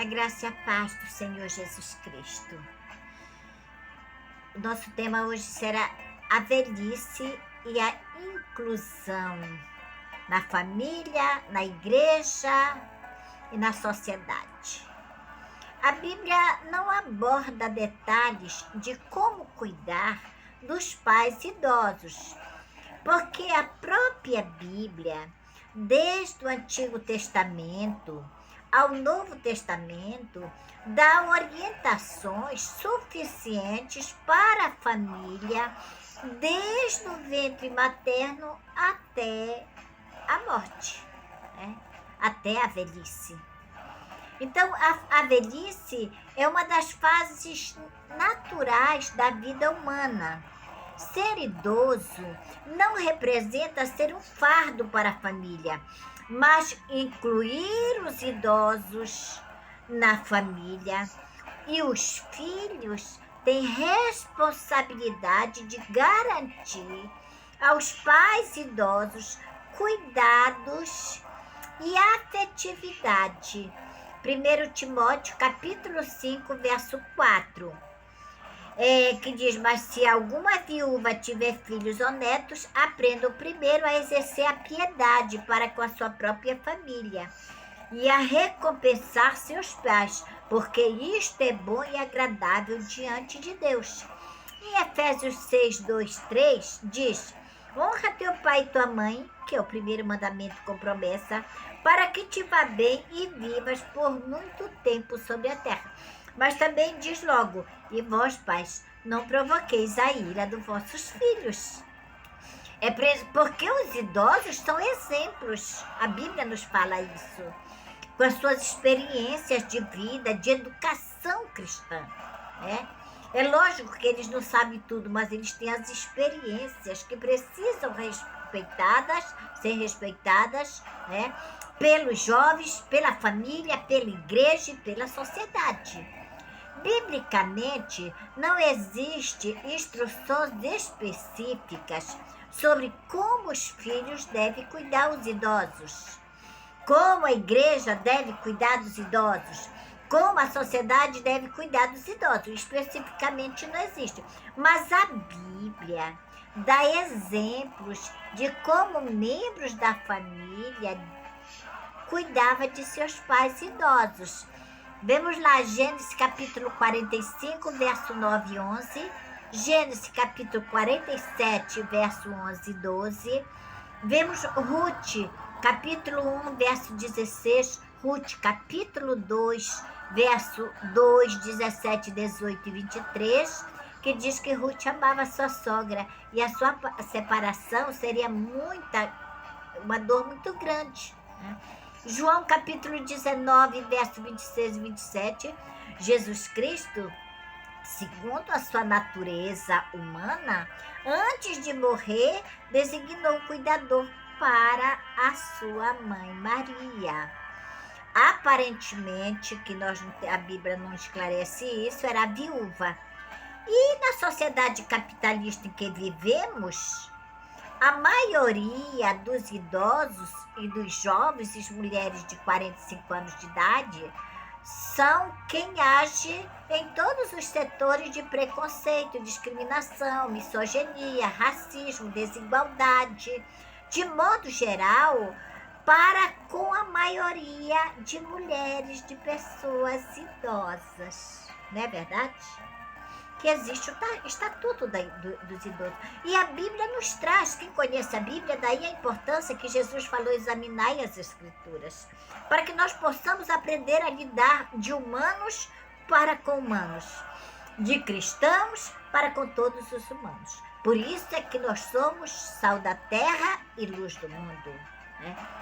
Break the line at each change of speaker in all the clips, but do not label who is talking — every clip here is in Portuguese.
A graça e a paz do Senhor Jesus Cristo. O nosso tema hoje será a velhice e a inclusão na família, na igreja e na sociedade. A Bíblia não aborda detalhes de como cuidar dos pais idosos, porque a própria Bíblia, desde o Antigo Testamento ao Novo Testamento, dá orientações suficientes para a família, desde o ventre materno até a morte, né? Até a velhice. Então, a velhice é uma das fases naturais da vida humana. Ser idoso não representa ser um fardo para a família, mas incluir os idosos na família, e os filhos têm responsabilidade de garantir aos pais idosos cuidados e afetividade. 1 Timóteo, capítulo 5, verso 4. Que diz: mas se alguma viúva tiver filhos ou netos, aprendam primeiro a exercer a piedade para com a sua própria família e a recompensar seus pais, porque isto é bom e agradável diante de Deus. Em Efésios 6, 2, 3, diz: honra teu pai e tua mãe, que é o primeiro mandamento com promessa, para que te vá bem e vivas por muito tempo sobre a terra. Mas também diz logo: e vós, pais, não provoqueis a ira dos vossos filhos. Porque os idosos são exemplos. A Bíblia nos fala isso. Com as suas experiências de vida, de educação cristã. É lógico que eles não sabem tudo, mas eles têm as experiências que precisam ser respeitadas, pelos jovens, pela família, pela igreja e pela sociedade. Biblicamente, não existe instruções específicas sobre como os filhos devem cuidar dos idosos, como a igreja deve cuidar dos idosos, como a sociedade deve cuidar dos idosos. Especificamente não existe. Mas a Bíblia dá exemplos de como membros da família cuidavam de seus pais idosos. Vemos lá Gênesis capítulo 45, verso 9 e 11. Gênesis capítulo 47, verso 11 e 12. Vemos Ruth, capítulo 1, verso 16. Ruth, capítulo 2, verso 2, 17, 18 e 23, que diz que Ruth amava sua sogra e a sua separação seria uma dor muito grande, né? João, capítulo 19, verso 26 e 27, Jesus Cristo, segundo a sua natureza humana, antes de morrer, designou um cuidador para a sua mãe Maria. Aparentemente, a Bíblia não esclarece isso, era a viúva. E na sociedade capitalista em que vivemos, a maioria dos idosos e dos jovens e mulheres de 45 anos de idade são quem age em todos os setores de preconceito, discriminação, misoginia, racismo, desigualdade, de modo geral, para com a maioria de mulheres, de pessoas idosas. Não é verdade? Que existe o estatuto dos idosos. E a Bíblia nos traz, quem conhece a Bíblia, daí a importância que Jesus falou: examinai as Escrituras, para que nós possamos aprender a lidar de humanos para com humanos, de cristãos para com todos os humanos. Por isso é que nós somos sal da terra e luz do mundo.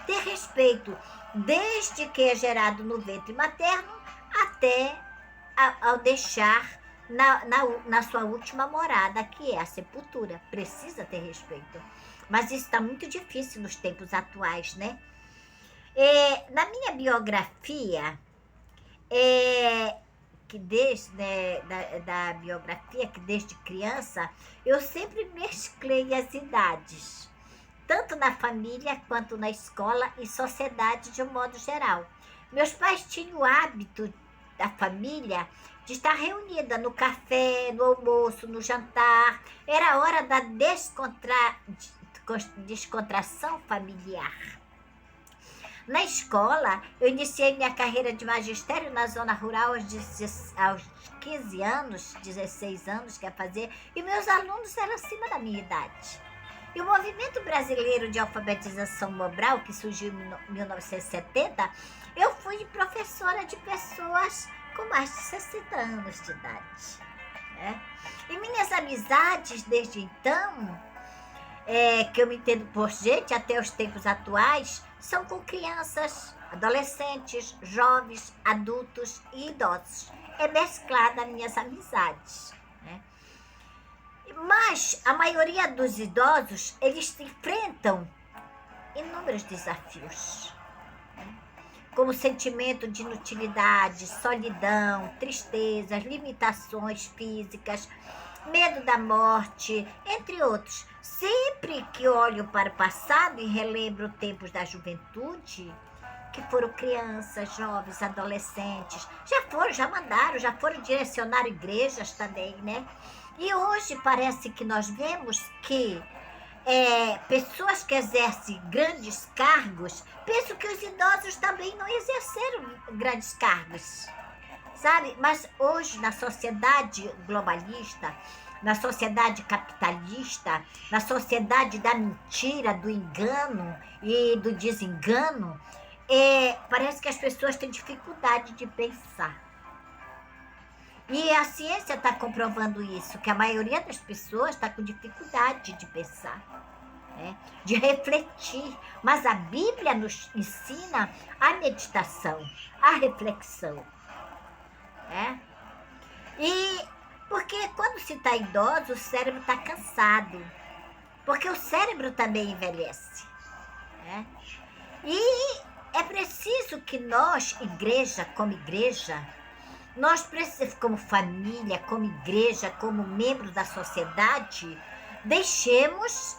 Ter respeito, desde que é gerado no ventre materno até ao deixar na sua última morada, que é a sepultura. Precisa ter respeito. Mas isso está muito difícil nos tempos atuais, né? Na minha biografia, da biografia, que desde criança, eu sempre mesclei as idades, tanto na família quanto na escola e sociedade de um modo geral. Meus pais tinham o hábito da família de estar reunida no café, no almoço, no jantar. Era a hora da descontração familiar. Na escola, eu iniciei minha carreira de magistério na zona rural aos 15 anos, 16 anos, quer fazer, e meus alunos eram acima da minha idade. E o Movimento Brasileiro de Alfabetização Mobral, que surgiu em 1970, eu fui professora de pessoas com mais de 60 anos de idade. Né? E minhas amizades, desde então, que eu me entendo por gente, até os tempos atuais, são com crianças, adolescentes, jovens, adultos e idosos. É mesclada minhas amizades. Né? Mas a maioria dos idosos, eles enfrentam inúmeros desafios, né? Como sentimento de inutilidade, solidão, tristezas, limitações físicas, medo da morte, entre outros. Sempre que olho para o passado e relembro tempos da juventude, que foram crianças, jovens, adolescentes, já foram direcionar igrejas também, né? E hoje parece que nós vemos que pessoas que exercem grandes cargos, penso que os idosos também não exerceram grandes cargos, sabe? Mas hoje, na sociedade globalista, na sociedade capitalista, na sociedade da mentira, do engano e do desengano, parece que as pessoas têm dificuldade de pensar. E a ciência está comprovando isso, que a maioria das pessoas está com dificuldade de pensar, né? De refletir. Mas a Bíblia nos ensina a meditação, a reflexão. Né? E porque quando se está idoso, o cérebro está cansado. Porque o cérebro também envelhece. Né? E é preciso que nós, igreja, nós precisamos, como família, como igreja, como membros da sociedade, deixemos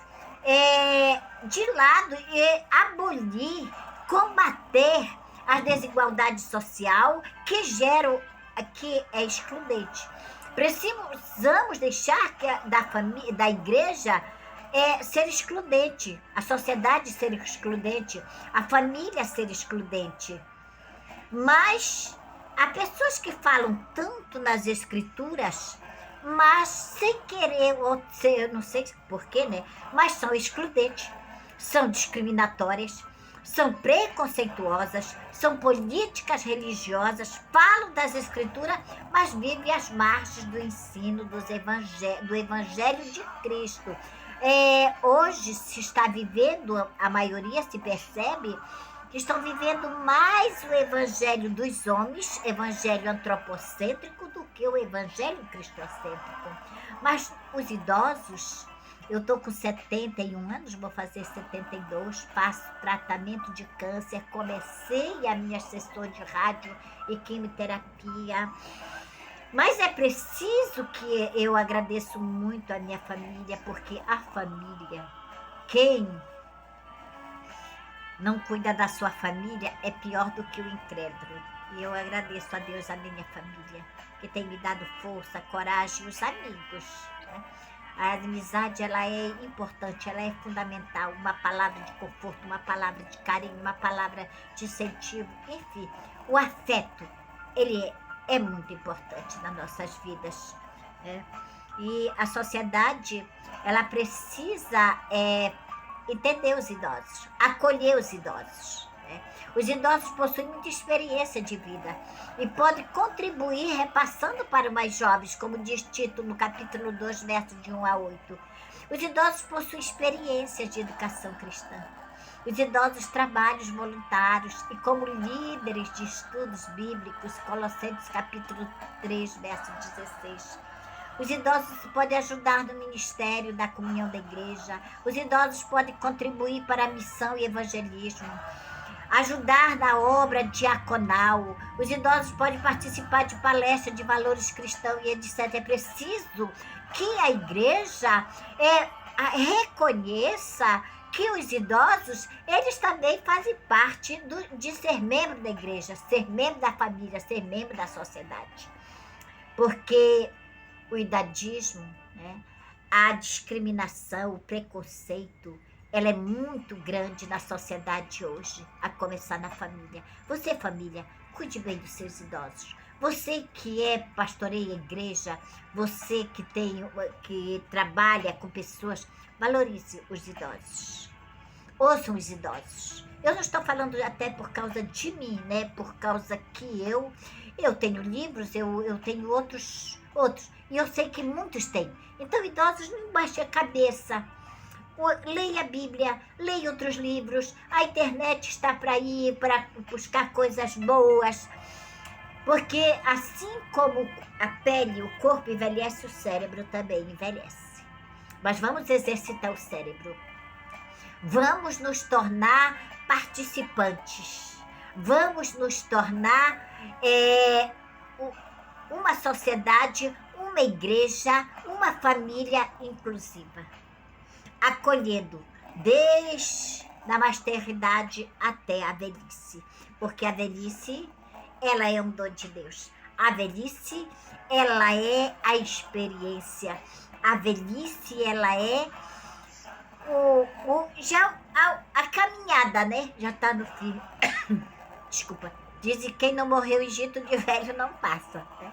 de lado e abolir, combater a desigualdade social que é excludente. Precisamos deixar da igreja ser excludente, a sociedade ser excludente, a família ser excludente. Mas há pessoas que falam tanto nas escrituras, mas sem querer, eu não sei porquê, né? Mas são excludentes, são discriminatórias, são preconceituosas, são políticas religiosas, falam das escrituras, mas vivem às margens do ensino do Evangelho de Cristo. Hoje se está vivendo, a maioria se percebe, que estão vivendo mais o evangelho dos homens, evangelho antropocêntrico, do que o evangelho cristocêntrico. Mas os idosos, eu estou com 71 anos, vou fazer 72, faço tratamento de câncer, comecei as minhas sessões de rádio e quimioterapia. Mas é preciso que eu agradeço muito a minha família, porque a família, quem não cuida da sua família é pior do que o incrédulo. E eu agradeço a Deus, a minha família, que tem me dado força, coragem, e os amigos. Né? A amizade, ela é importante, ela é fundamental. Uma palavra de conforto, uma palavra de carinho, uma palavra de incentivo, enfim. O afeto, ele é muito importante nas nossas vidas. Né? E a sociedade, ela precisa entender os idosos, acolher os idosos. Né? Os idosos possuem muita experiência de vida e podem contribuir repassando para os mais jovens, como diz Tito no capítulo 2, versos de 1 a 8. Os idosos possuem experiências de educação cristã. Os idosos trabalham voluntários e como líderes de estudos bíblicos, Colossenses capítulo 3, verso 16. Os idosos podem ajudar no ministério da comunhão da igreja. Os idosos podem contribuir para a missão e evangelismo, ajudar na obra diaconal. Os idosos podem participar de palestras de valores cristãos e etc. É preciso que a igreja reconheça que os idosos, eles também fazem parte de ser membro da igreja, ser membro da família, ser membro da sociedade. Porque o idadismo, né, a discriminação, o preconceito, ela é muito grande na sociedade hoje, a começar na família. Você, família, cuide bem dos seus idosos. Você que pastoreia a igreja, você que trabalha com pessoas, valorize os idosos. Ouçam os idosos. Eu não estou falando até por causa de mim, né? Por causa que eu tenho livros, eu tenho outros. E eu sei que muitos têm. Então, idosos, não baixem a cabeça. Leia a Bíblia, leia outros livros. A internet está para ir, para buscar coisas boas. Porque assim como a pele, o corpo envelhece, o cérebro também envelhece. Mas vamos exercitar o cérebro. Vamos nos tornar participantes. Vamos nos tornar uma sociedade, uma igreja, uma família inclusiva. Acolhendo desde a maternidade até a velhice. Porque a velhice, ela é um dom de Deus. A velhice, ela é a experiência. A velhice, ela é a caminhada, né? Já está no fim. Desculpa. Dizem que quem não morreu em Egito de velho não passa, né?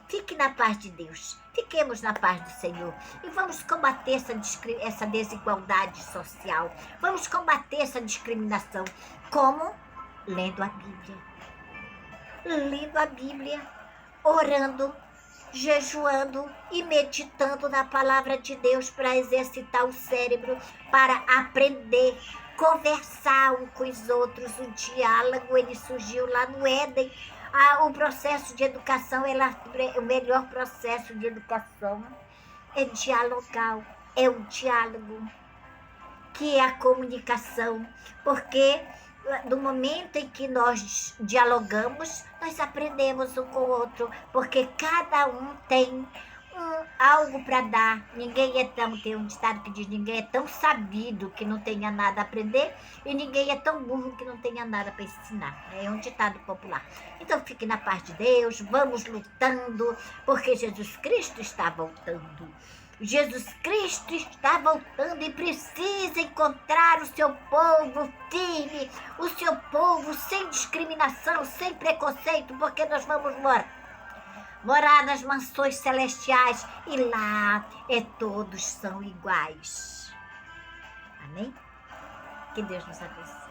Fique na paz de Deus. Fiquemos na paz do Senhor. E vamos combater essa desigualdade social. Vamos combater essa discriminação. Como? Lendo a Bíblia. Lendo a Bíblia, orando, jejuando e meditando na palavra de Deus para exercitar o cérebro, para aprender, conversar uns com os outros. O diálogo, ele surgiu lá no Éden. O processo de educação, o melhor processo de educação é dialogar, é o diálogo, que é a comunicação, porque no momento em que nós dialogamos, nós aprendemos um com o outro, porque cada um tem algo para dar. Tem um ditado que diz, ninguém é tão sabido que não tenha nada a aprender, e ninguém é tão burro que não tenha nada para ensinar. É um ditado popular. Então fique na paz de Deus, vamos lutando, porque Jesus Cristo está voltando. Jesus Cristo está voltando e precisa encontrar o seu povo firme, o seu povo sem discriminação, sem preconceito, porque nós vamos morar nas mansões celestiais e lá todos são iguais. Amém? Que Deus nos abençoe.